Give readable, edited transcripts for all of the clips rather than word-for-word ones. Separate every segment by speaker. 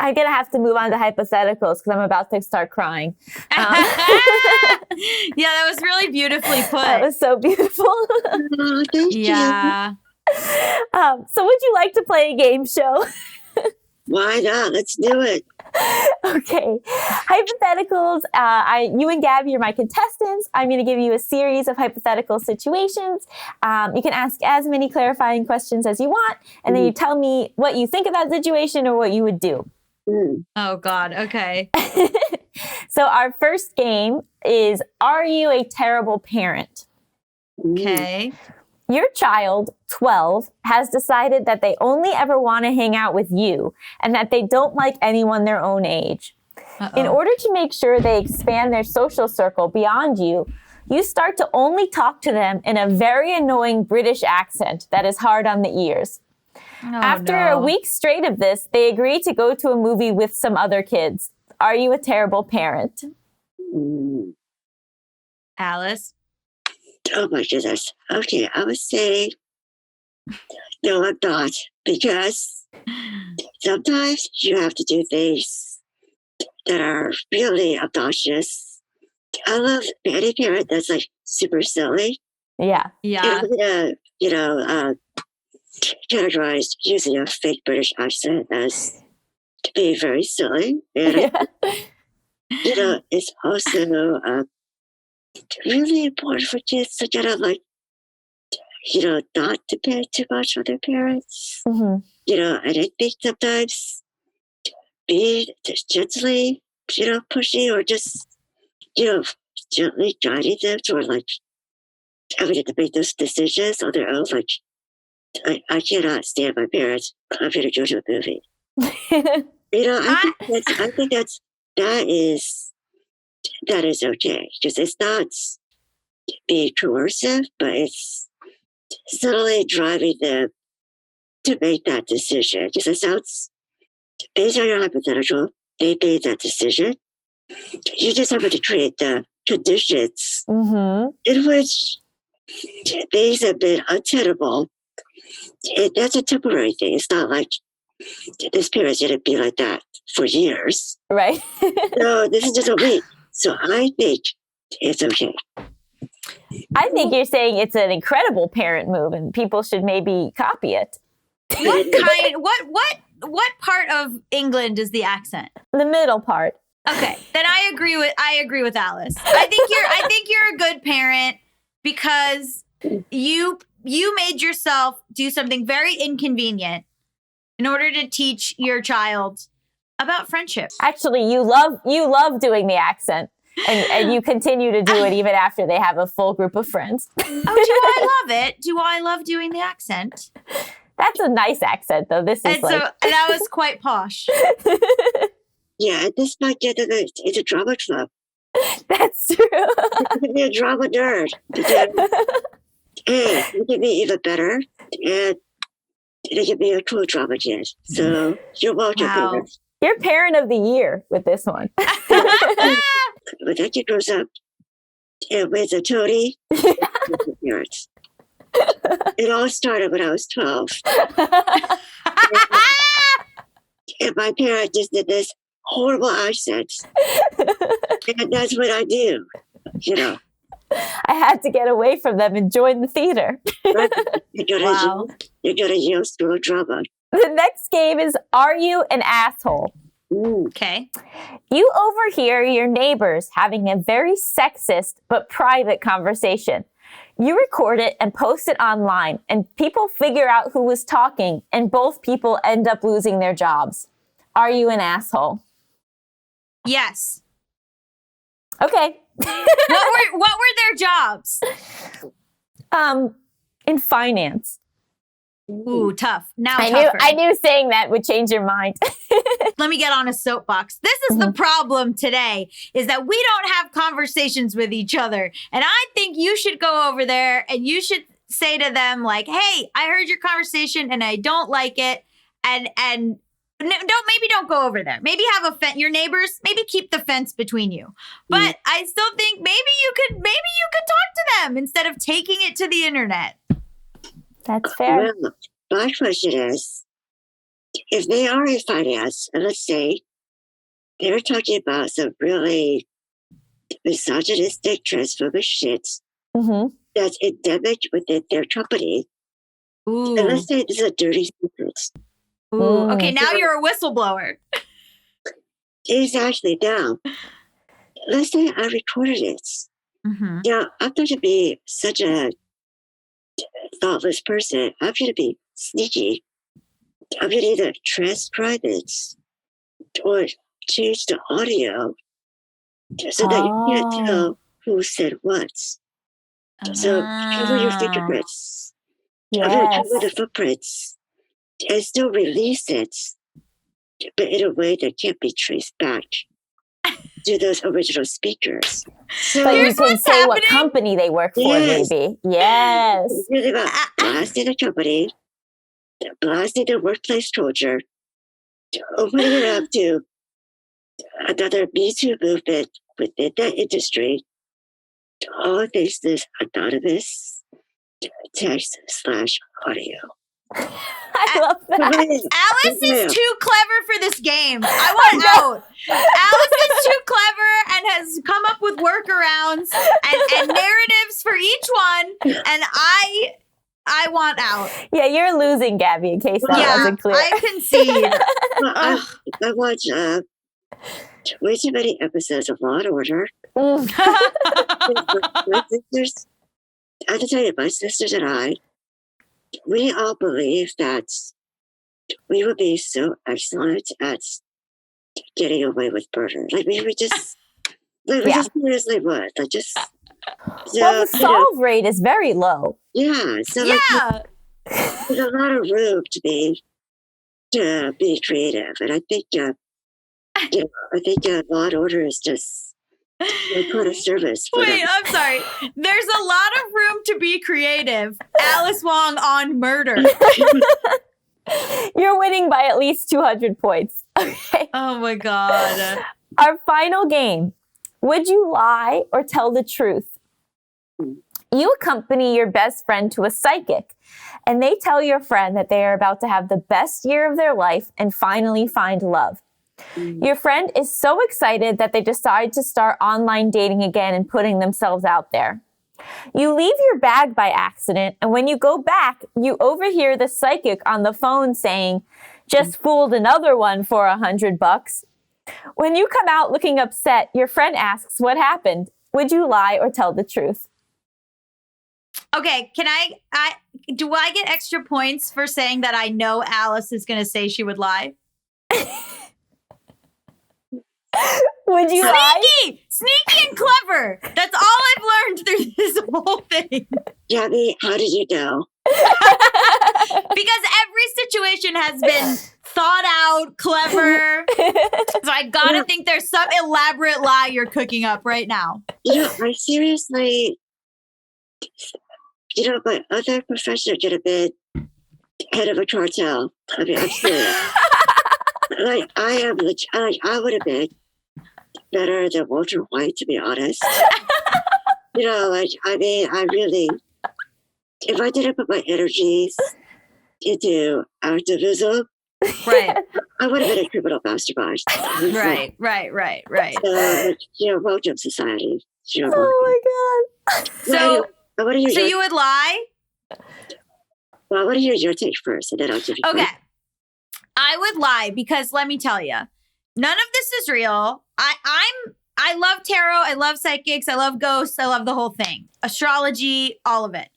Speaker 1: I'm going to have to move on to hypotheticals because I'm about to start crying.
Speaker 2: Yeah, that was really beautifully put.
Speaker 1: That was so beautiful.
Speaker 3: Oh, thank
Speaker 2: Yeah.
Speaker 1: So would you like to play a game show?
Speaker 3: you. Why not? Let's do it.
Speaker 1: Okay. Hypotheticals. You and Gabby are my contestants. I'm going to give you a series of hypothetical situations. You can ask as many clarifying questions as you want, and then you tell me what you think of that situation or what you would do.
Speaker 2: Oh, God. Okay.
Speaker 1: So our first game is, are you a terrible parent?
Speaker 2: Okay.
Speaker 1: Your child, 12, has decided that they only ever want to hang out with you and that they don't like anyone their own age. In order to make sure they expand their social circle beyond you, you start to only talk to them in a very annoying British accent that is hard on the ears. After a week straight of this, they agree to go to a movie with some other kids. Are you a terrible parent?
Speaker 2: Alice?
Speaker 3: Oh my goodness. Okay, I would say no, I'm not, because sometimes you have to do things that are really obnoxious. I love any parent that's like super silly.
Speaker 1: Yeah.
Speaker 2: Yeah.
Speaker 3: And I'm gonna, categorize using a fake British accent as to be very silly. And it's also really important for kids to kind of like, not depend too much on their parents. And I think sometimes be just gently, pushy, or just, gently guiding them toward like having to make those decisions on their own. Like, I cannot stand my parents. I'm going to go to a movie. I think that is okay, because it's not being coercive, but it's subtly driving them to make that decision. Because it sounds, based on your hypothetical, they made that decision. You just have to create the conditions in which things have been untenable. And that's a temporary thing. It's not like this parent's going to be like that for years.
Speaker 1: Right.
Speaker 3: No, this is just a week. So I think it's okay.
Speaker 1: I think you're saying it's an incredible parent move and people should maybe copy it.
Speaker 2: What part of England is the accent?
Speaker 1: The middle part.
Speaker 2: Okay, then I agree with Alice. I think you're a good parent because you made yourself do something very inconvenient in order to teach your child about friendship.
Speaker 1: Actually, you love doing the accent. And you continue to do it even after they have a full group of friends.
Speaker 2: Oh, do I love it? Do I love doing the accent?
Speaker 1: That's a nice accent, though. This is
Speaker 2: and that was quite posh.
Speaker 3: Yeah, this might get it's a drama club.
Speaker 1: That's true.
Speaker 3: You can be a drama nerd. And you can be even better. And you can be a cool drama kid. So you're welcome.
Speaker 2: Wow.
Speaker 1: You're parent of the year with this one.
Speaker 3: When that kid grows up and wins a Tony, parents. It all started when I was 12. And my parent just did this horrible accent. And that's what I do,
Speaker 1: I had to get away from them and join the theater.
Speaker 3: Right? You're gonna Yale School of Drama.
Speaker 1: The next game is, are you an asshole?
Speaker 2: Okay.
Speaker 1: You overhear your neighbors having a very sexist but private conversation. You record it and post it online, and people figure out who was talking, and both people end up losing their jobs. Are you an asshole?
Speaker 2: Yes.
Speaker 1: Okay.
Speaker 2: What were their jobs?
Speaker 1: In finance.
Speaker 2: Ooh, tough. Now
Speaker 1: I knew saying that would change your mind.
Speaker 2: Let me get on a soapbox. This is the problem today, is that we don't have conversations with each other. And I think you should go over there and you should say to them, like, hey, I heard your conversation and I don't like it. And don't go over there. Maybe have your neighbors, maybe keep the fence between you. But I still think maybe you could talk to them instead of taking it to the internet.
Speaker 1: That's fair.
Speaker 3: Well, my question is, if they are in finance, and let's say they're talking about some really misogynistic, transphobic shit that's endemic within their company,
Speaker 2: Ooh.
Speaker 3: and let's say this is a dirty secret.
Speaker 2: Ooh. Okay, now you're a whistleblower.
Speaker 3: Exactly. Now, let's say I recorded it. Now, I'm going to be such a thoughtless person. I'm going to be sneaky. I'm going to either transcribe it or change the audio so that you can't tell who said what. So cover your fingerprints, cover the footprints, and still release it, but in a way that can't be traced back to those original speakers. So
Speaker 1: but you can say what company they work for, maybe. Yes.
Speaker 3: It's really about blasting the company, blasting the workplace culture, opening it up to another Me Too movement within that industry, all thanks to this anonymous text/audio.
Speaker 1: I love that.
Speaker 2: Alice is too clever for this game. I want out. Alice is too clever and has come up with workarounds and narratives for each one. And I want out.
Speaker 1: Yeah, you're losing, Gabby, in case that wasn't clear.
Speaker 2: I concede.
Speaker 3: I watch way too many episodes of Law and Order. My sisters, I have to tell you, my sisters and I, we all believe that we would be so excellent at getting away with murder. Like we just seriously would. Like just. So,
Speaker 1: well, the solve rate is very low.
Speaker 3: Yeah. So there's a lot of room to be creative, and I think Law and Order is just quite a service.
Speaker 2: Wait, I'm sorry. There's a lot of room to be creative. Alice Wong on murder.
Speaker 1: You're winning by at least 200 points. Okay.
Speaker 2: Oh my God.
Speaker 1: Our final game. Would you lie or tell the truth? You accompany your best friend to a psychic, and they tell your friend that they are about to have the best year of their life and finally find love. Your friend is so excited that they decide to start online dating again and putting themselves out there. You leave your bag by accident, and when you go back, you overhear the psychic on the phone saying, "Just fooled another one for $100." When you come out looking upset, your friend asks what happened. Would you lie or tell the truth?
Speaker 2: Okay, do I get extra points for saying that I know Alice is going to say she would lie?
Speaker 1: Would you lie?
Speaker 2: Sneaky and clever. That's all I've learned through this whole thing.
Speaker 3: Gabby, how did you know?
Speaker 2: Because every situation has been thought out, clever. So I gotta think there's some elaborate lie you're cooking up right now.
Speaker 3: I seriously, my other professor could have been head of a cartel. I mean, I'm serious. I would have been better than Walter White, to be honest. I really, if I didn't put my energies into activism,
Speaker 2: right,
Speaker 3: I would have been a criminal mastermind.
Speaker 2: Right.
Speaker 3: So, welcome society.
Speaker 1: Oh my God.
Speaker 2: So you would lie?
Speaker 3: Well, I want to hear your take first, and then I'll give you.
Speaker 2: Okay. I would lie because let me tell you, none of this is real. I love tarot. I love psychics. I love ghosts. I love the whole thing. Astrology, all of it.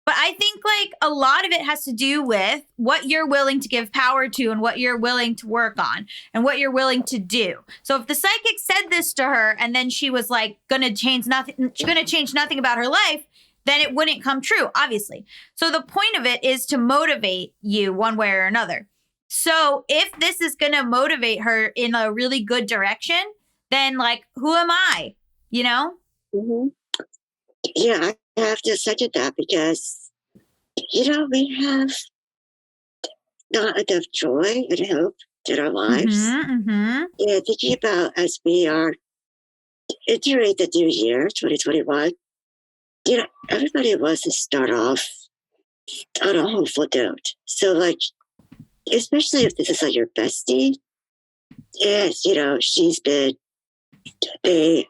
Speaker 2: But I think a lot of it has to do with what you're willing to give power to and what you're willing to work on and what you're willing to do. So if the psychic said this to her and then she was gonna change nothing about her life, then it wouldn't come true, obviously. So the point of it is to motivate you one way or another. So if this is going to motivate her in a really good direction, then who am I?
Speaker 3: Mm-hmm. Yeah, I have to second that because, we have not enough joy and hope in our lives. Yeah, thinking about as we are entering the new year, 2021, everybody wants to start off on a hopeful note. So especially if this is like your bestie, yes, she's been, they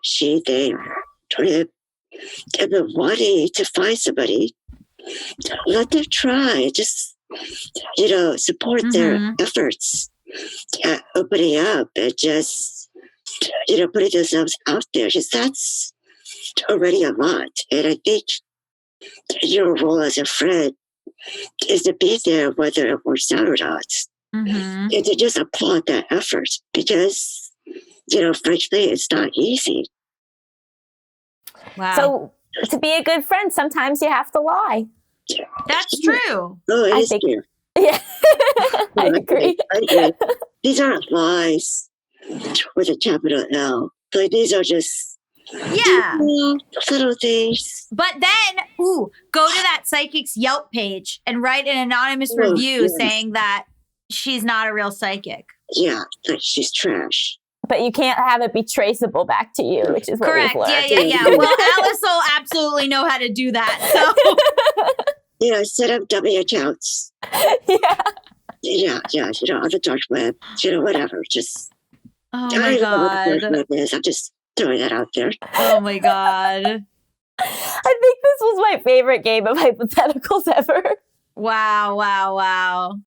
Speaker 3: have been wanting to find somebody. Let them try. Just, support their efforts at opening up and just, putting themselves out there. Because that's already a lot. And I think your role as a friend is to be there whether it works out or not. And to just applaud that effort because, frankly, it's not easy.
Speaker 2: Wow.
Speaker 1: So to be a good friend, sometimes you have to lie.
Speaker 2: That's true.
Speaker 3: Oh, it is true.
Speaker 1: Yeah, I agree.
Speaker 3: I agree. These aren't lies with a capital L. Like, these are just little things.
Speaker 2: But then, go to that psychic's Yelp page and write an anonymous review saying that she's not a real psychic.
Speaker 3: Yeah, like she's trash.
Speaker 1: But you can't have it be traceable back to you, which is what
Speaker 2: Correct.
Speaker 1: we've learned.
Speaker 2: Yeah. Well, Alice will absolutely know how to do that. So
Speaker 3: Set up dummy accounts. Yeah, on the dark web, whatever. Just,
Speaker 2: oh
Speaker 3: I
Speaker 2: my
Speaker 3: don't know what the
Speaker 2: God.
Speaker 3: dark web is. I'm just throwing that out there.
Speaker 2: Oh my God.
Speaker 1: I think this was my favorite game of hypotheticals ever.
Speaker 2: Wow.